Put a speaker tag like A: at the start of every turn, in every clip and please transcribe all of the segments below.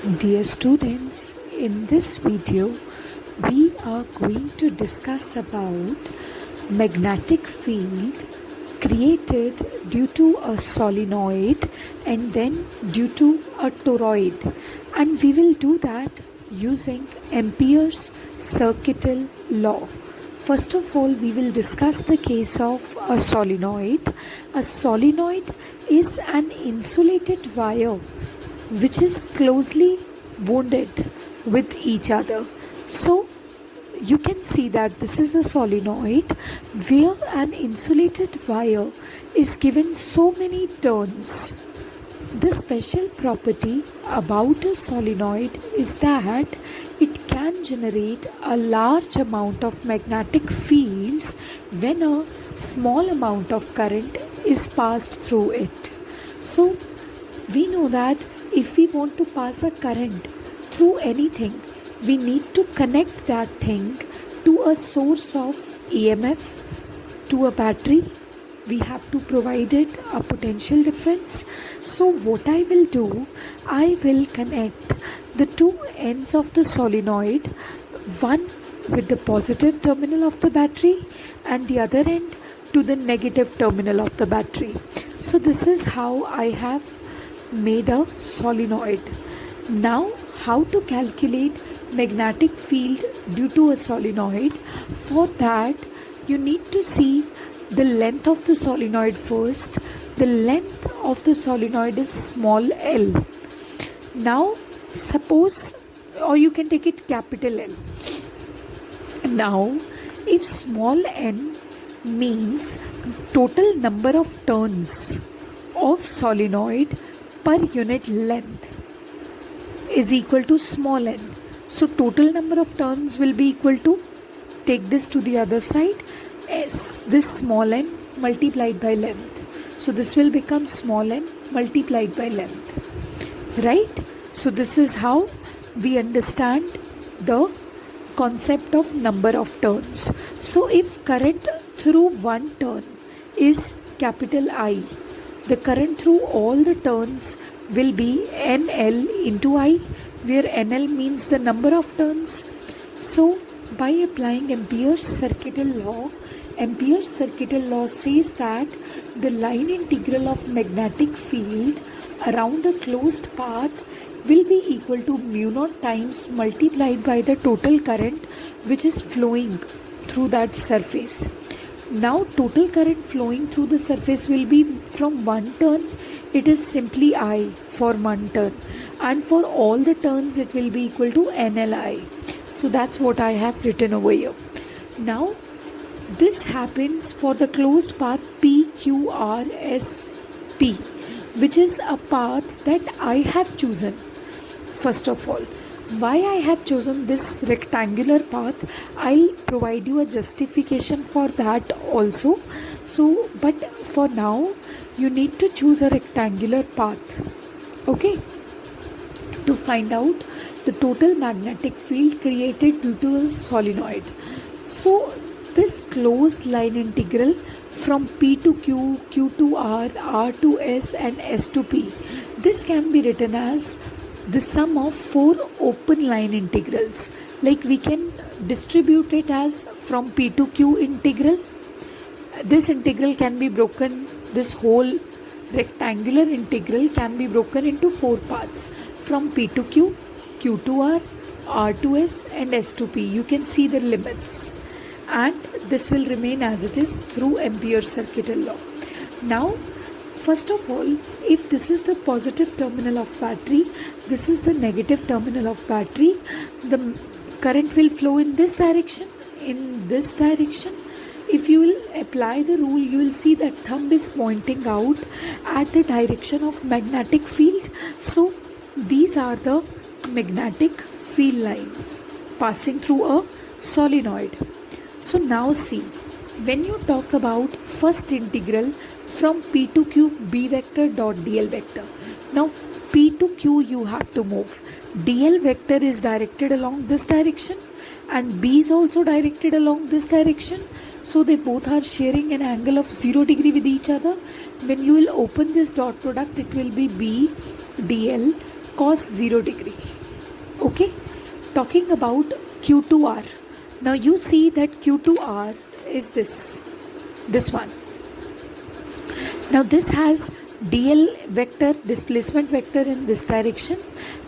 A: Dear students, in this video we are going to discuss about magnetic field created due to a solenoid and then due to a toroid, and we will do that using Ampere's circuital law. First of all, we will discuss the case of a solenoid. A solenoid is an insulated wire which is closely wounded with each other. So you can see that this is a solenoid where an insulated wire is given so many turns. The special property about a solenoid is that it can generate a large amount of magnetic fields when a small amount of current is passed through it. So we know that if we want to pass a current through anything, we need to connect that thing to a source of EMF, to a battery. We have to provide it a potential difference. So what I will do, I will connect the two ends of the solenoid, one with the positive terminal of the battery and the other end to the negative terminal of the battery. So this is how I have made a solenoid. Now, how to calculate magnetic field due to a solenoid? For that, you need to see the length of the solenoid first. The length of the solenoid is small l. Now, suppose, or you can take it capital L. Now, if small n means total number of turns of solenoid per unit length is equal to small n. So total number of turns will be equal to, take this to the other side, s, this small n multiplied by length. So this will become small n multiplied by length. Right? So this is how we understand the concept of number of turns. So if current through one turn is capital I, the current through all the turns will be NL into I, where NL means the number of turns. So by applying Ampere's circuital law says that the line integral of magnetic field around a closed path will be equal to mu naught times multiplied by the total current which is flowing through that surface. Now total current flowing through the surface will be from one turn, it is simply I for one turn, and for all the turns it will be equal to NLI. So that's what I have written over here. Now this happens for the closed path PQRSP, which is a path that I have chosen. First of all, why I have chosen this rectangular path, I'll provide you a justification for that also. So, but for now, you need to choose a rectangular path, okay, to find out the total magnetic field created due to a solenoid. So, this closed line integral from P to Q, Q to R, R to S and S to P, this can be written as the sum of four open line integrals. Like we can distribute it as from P to Q integral. This integral can be broken, this whole rectangular integral can be broken into four parts, from P to Q, Q to R, R to S and S to P. You can see the limits, and this will remain as it is through Ampere's circuital law. Now first of all, if this is the positive terminal of battery, this is the negative terminal of battery, the current will flow in this direction, in this direction. If you will apply the rule, you will see that thumb is pointing out at the direction of magnetic field. So these are the magnetic field lines passing through a solenoid. So now see, when you talk about first integral from P to Q B vector dot dl vector, now P to Q you have to move. dl vector is directed along this direction and B is also directed along this direction. So they both are sharing an angle of 0 degree with each other. When you will open this dot product, it will be B dl cos 0 degree. talking about Q2R. Now you see that Q2R is this one. Now this has dl vector, displacement vector in this direction,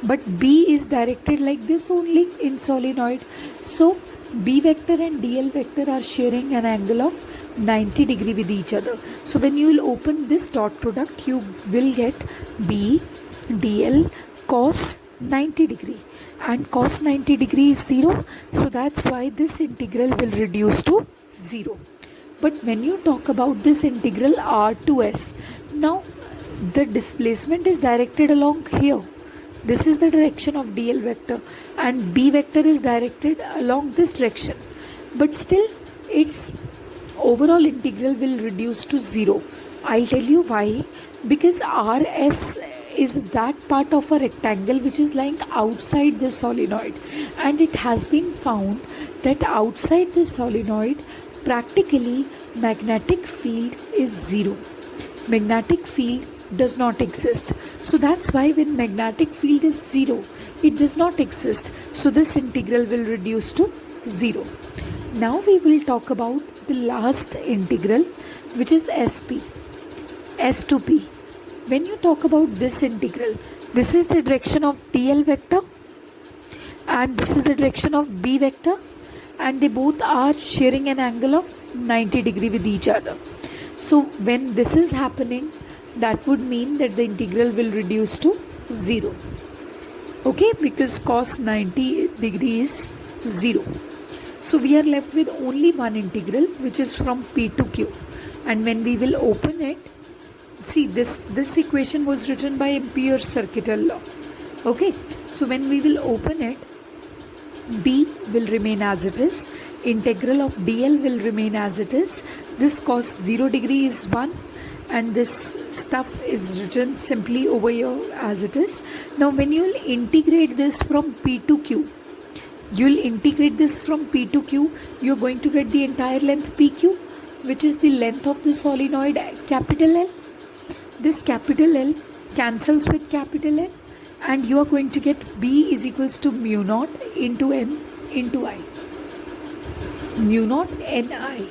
A: but B is directed like this only in solenoid. So B vector and dl vector are sharing an angle of 90 degree with each other. So when you will open this dot product, you will get B dl cos 90 degree, and cos 90 degree is 0. So that's why this integral will reduce to 0. But when you talk about this integral R to S, now the displacement is directed along here. This is the direction of dl vector, and B vector is directed along this direction. But still, its overall integral will reduce to 0. I'll tell you why. Because RS is that part of a rectangle which is lying outside the solenoid, and it has been found that outside the solenoid, practically magnetic field is 0. Magnetic field does not exist. So that's why when magnetic field is 0, it does not exist. So this integral will reduce to 0. Now we will talk about the last integral, which is SP, S to P. When you talk about this integral, this is the direction of dl vector and this is the direction of B vector, and they both are sharing an angle of 90 degree with each other. So when this is happening, that would mean that the integral will reduce to 0. Okay, because cos 90 degree is 0. So we are left with only one integral, which is from P to Q. And when we will open it, see this equation was written by Ampere's circuital law. Okay, so when we will open it, B will remain as it is, integral of dl will remain as it is, this cos 0 degree is 1, and this stuff is written simply over here as it is. Now when you will integrate this from P to Q, you will integrate this from P to Q, you are going to get the entire length PQ, which is the length of the solenoid capital L. This capital L cancels with capital L, and you are going to get B is equals to mu naught into M into I. Mu naught Ni,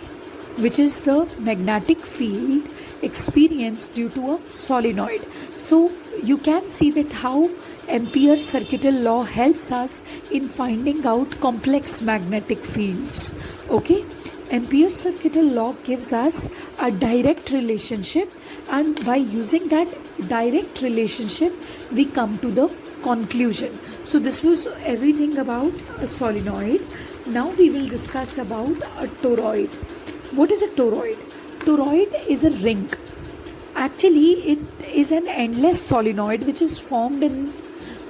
A: which is the magnetic field experienced due to a solenoid. So you can see that how Ampere's circuital law helps us in finding out complex magnetic fields. Okay, Ampere's circuital law gives us a direct relationship, and by using that direct relationship we come to the conclusion. So this was everything about a solenoid. Now we will discuss about a toroid. What is a toroid? Toroid is a ring. Actually, it is an endless solenoid which is formed in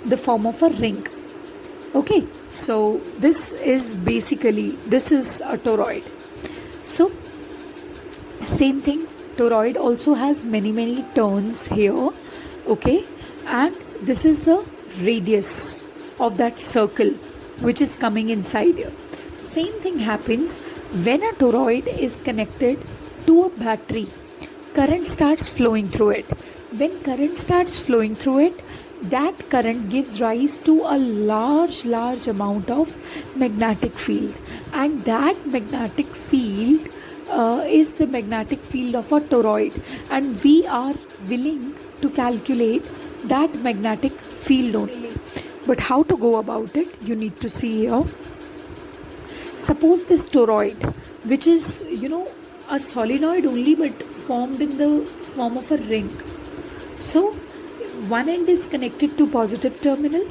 A: the form of a ring. Okay, so this is a toroid. So same thing, toroid also has many turns here. Okay, and this is the radius of that circle which is coming inside here. Same thing happens when a toroid is connected to a battery. Current starts flowing through it. When current starts flowing through it, that current gives rise to a large amount of magnetic field, and that magnetic field is the magnetic field of a toroid, and we are willing to calculate that magnetic field only. But how to go about it, you need to see here. Suppose this toroid, which is a solenoid only but formed in the form of a ring. So one end is connected to positive terminal,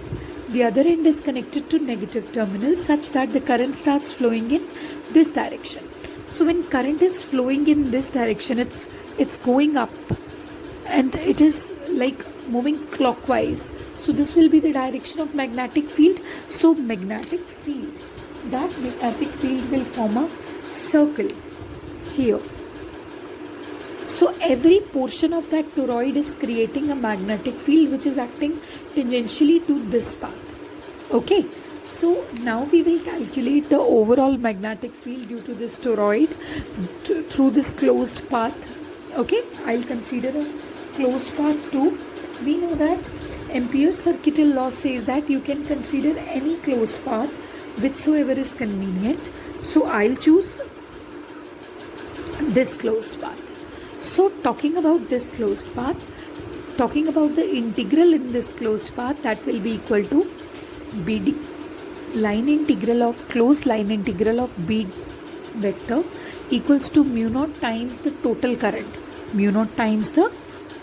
A: the other end is connected to negative terminal, such that the current starts flowing in this direction. So when current is flowing in this direction, it's going up and it is like moving clockwise. So this will be the direction of magnetic field. So magnetic field, that magnetic field will form a circle here. So every portion of that toroid is creating a magnetic field which is acting tangentially to this path. Okay, so now we will calculate the overall magnetic field due to this toroid through this closed path. Okay, I'll consider a closed path too. We know that Ampere's circuital law says that you can consider any closed path whichsoever is convenient. So I'll choose this closed path. So talking about this closed path, talking about the integral in this closed path, that will be equal to BD line integral of closed line integral of B vector equals to mu naught times the total current. Mu naught times the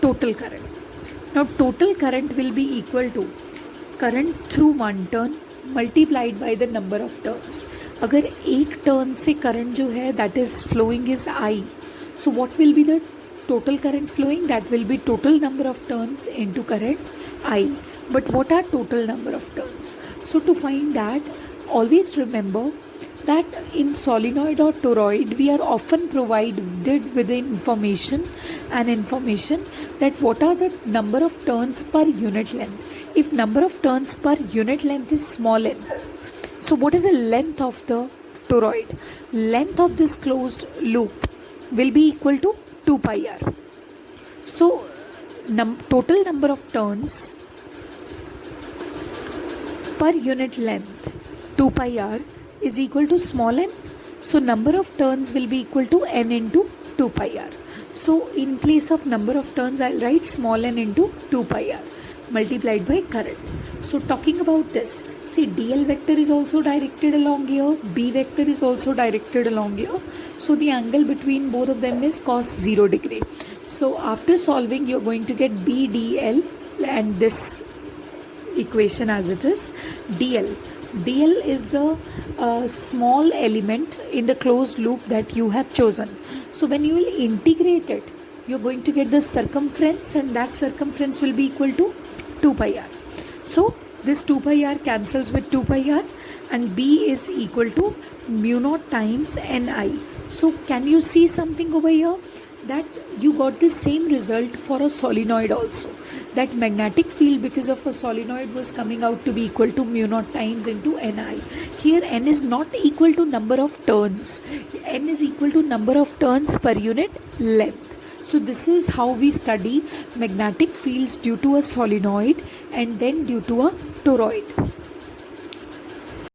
A: total current. Now total current will be equal to current through one turn multiplied by the number of turns. अगर एक turn से current जो है that is following is I, so what will be the total current flowing? That will be total number of turns into current I. But what are total number of turns? So to find that, always remember that in solenoid or toroid we are often provided with the information that what are the number of turns per unit length. If number of turns per unit length is small n, so what is the length of the toroid? Length of this closed loop will be equal to 2 pi r. So total number of turns per unit length 2 pi r is equal to small n. So number of turns will be equal to n into 2 pi r. So in place of number of turns I'll write small n into 2 pi r multiplied by current. So talking about this, see dl vector is also directed along here, b vector is also directed along here. So the angle between both of them is cos 0 degree. So after solving you're going to get b dl and this equation as it is. dl is the small element in the closed loop that you have chosen. So when you will integrate it, you're going to get the circumference, and that circumference will be equal to 2 pi r. So this 2 pi r cancels with 2 pi r, and b is equal to mu naught times ni. So can you see something over here? That you got the same result for a solenoid also. That magnetic field because of a solenoid was coming out to be equal to mu naught times into ni. Here n is not equal to number of turns. N is equal to number of turns per unit length. So this is how we study magnetic fields due to a solenoid and then due to a toroid.